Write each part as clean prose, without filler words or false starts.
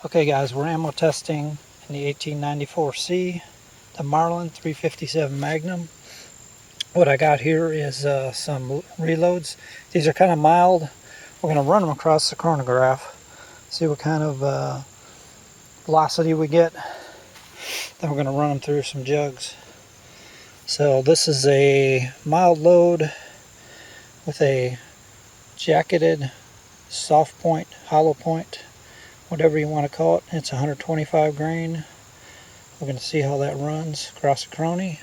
Okay guys, we're ammo testing in the 1894C, the Marlin 357 Magnum. What I got here is some reloads. These are kind of mild. We're going to run them across the chronograph, see what kind of velocity we get. Then we're going to run them through some jugs. So this is a mild load with a jacketed soft point, hollow point, whatever you want to call it. It's 125 grain. We're going to see how that runs across the chrony.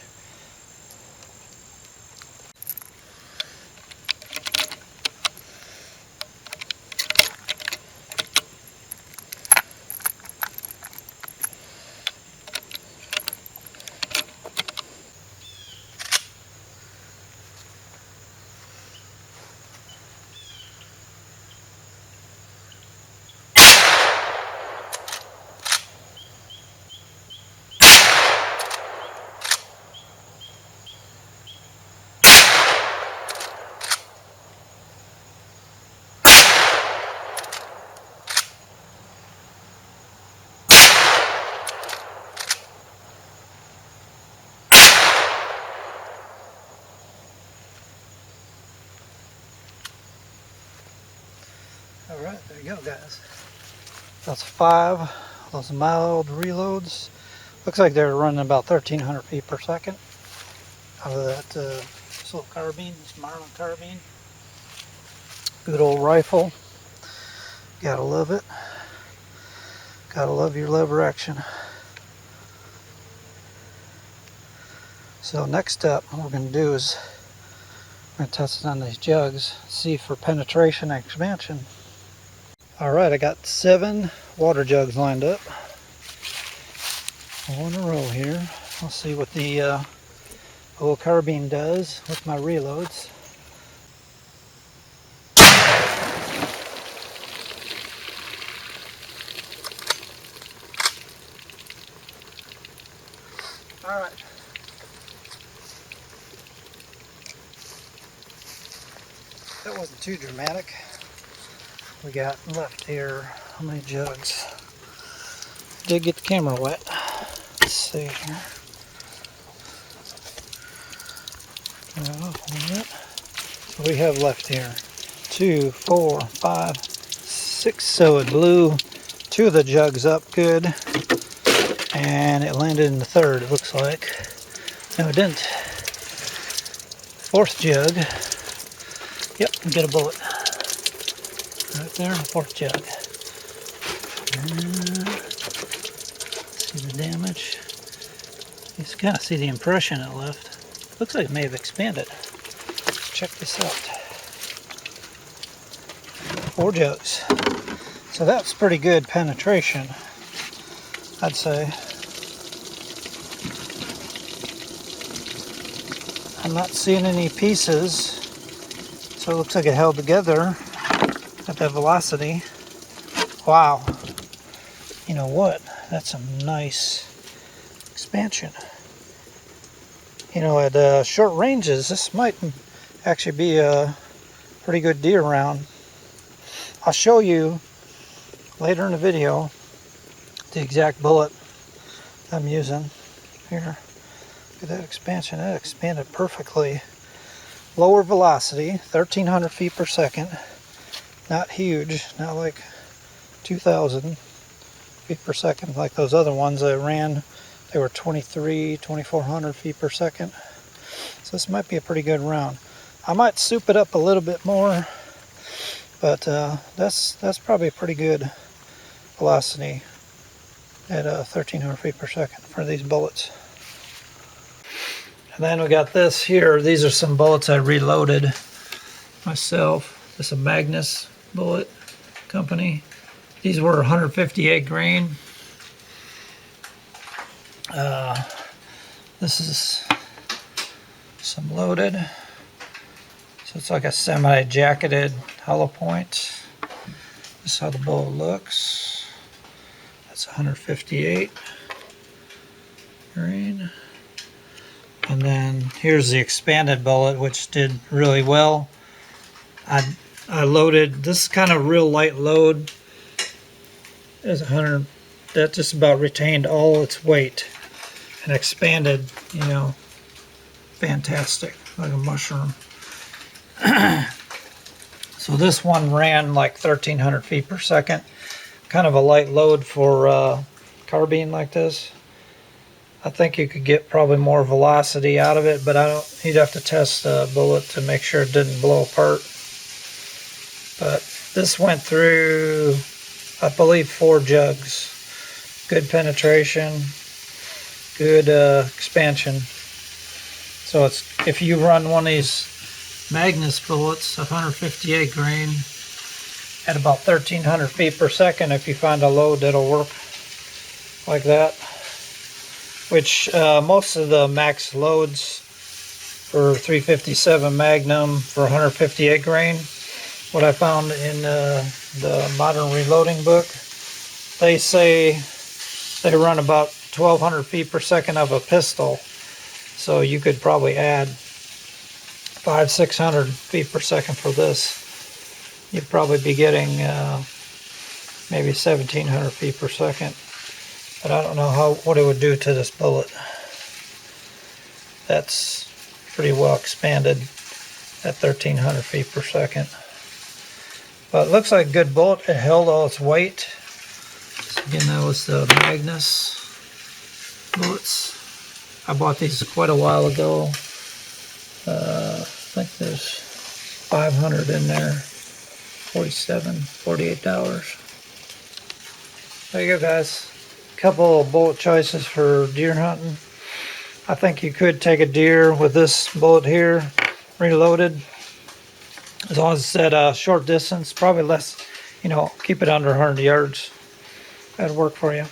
Alright, there you go guys. That's 5 of those mild reloads. Looks like they're running about 1300 feet per second out of that this little carbine, this Marlin carbine. Good old rifle. Gotta love it. Gotta love your lever action. So next up, what we're going to do is we're going to test it on these jugs, see for penetration and expansion. Alright, I got 7 water jugs lined up. All in a row here. I'll see what the old carbine does with my reloads. Alright. That wasn't too dramatic. We got left here, how many jugs? Did get the camera wet. Let's see here. So we have left here 2, 4, 5, 6. So it blew 2 of the jugs up good, and it landed in the third, it looks like. No, it didn't. 4th jug. Yep, get a bullet. Right there, 4th jug. See the damage. You just kind of see the impression it left. Looks like it may have expanded. Let's check this out. 4 jugs. So that's pretty good penetration, I'd say. I'm not seeing any pieces, so it looks like it held together at that velocity. Wow. You know what? That's some nice expansion. You know, at short ranges, this might actually be a pretty good deer round. I'll show you later in the video the exact bullet I'm using. Here, look at that expansion. That expanded perfectly. Lower velocity, 1300 feet per second. Not huge, not like 2000 feet per second like those other ones I ran. They were 2400 feet per second. So this might be a pretty good round. I might soup it up a little bit more, but that's probably a pretty good velocity at 1300 feet per second for these bullets. And then we got this here. These are some bullets I reloaded myself. This is a Magnum bullet company. These were 158 grain. This is some loaded. So it's like a semi-jacketed hollow point. This is how the bullet looks. That's 158 grain. And then here's the expanded bullet, which did really well. I loaded, this is kind of real light load. It's 100 that just about retained all its weight and expanded, you know, fantastic, like a mushroom. So this one ran like 1,300 feet per second. Kind of a light load for carbine like this. I think you could get probably more velocity out of it, but you'd have to test the bullet to make sure it didn't blow apart. But this went through, I believe, 4 jugs. Good penetration, good expansion. So if you run one of these Magnum bullets, 158 grain, at about 1,300 feet per second, if you find a load that'll work like that, which most of the max loads for 357 Magnum for 158 grain, what I found in the Modern Reloading book, they say they run about 1,200 feet per second of a pistol. So you could probably add 500-600 feet per second for this. You'd probably be getting maybe 1,700 feet per second. But I don't know what it would do to this bullet. That's pretty well expanded at 1,300 feet per second. But it looks like a good bullet. It held all its weight. So again, that was the Magnum bullets. I bought these quite a while ago. I think there's 500 in there. $48. There you go, guys. A couple of bullet choices for deer hunting. I think you could take a deer with this bullet here, reloaded, as long as it's at a short distance, probably less, you know, keep it under 100 yards. That'd work for you.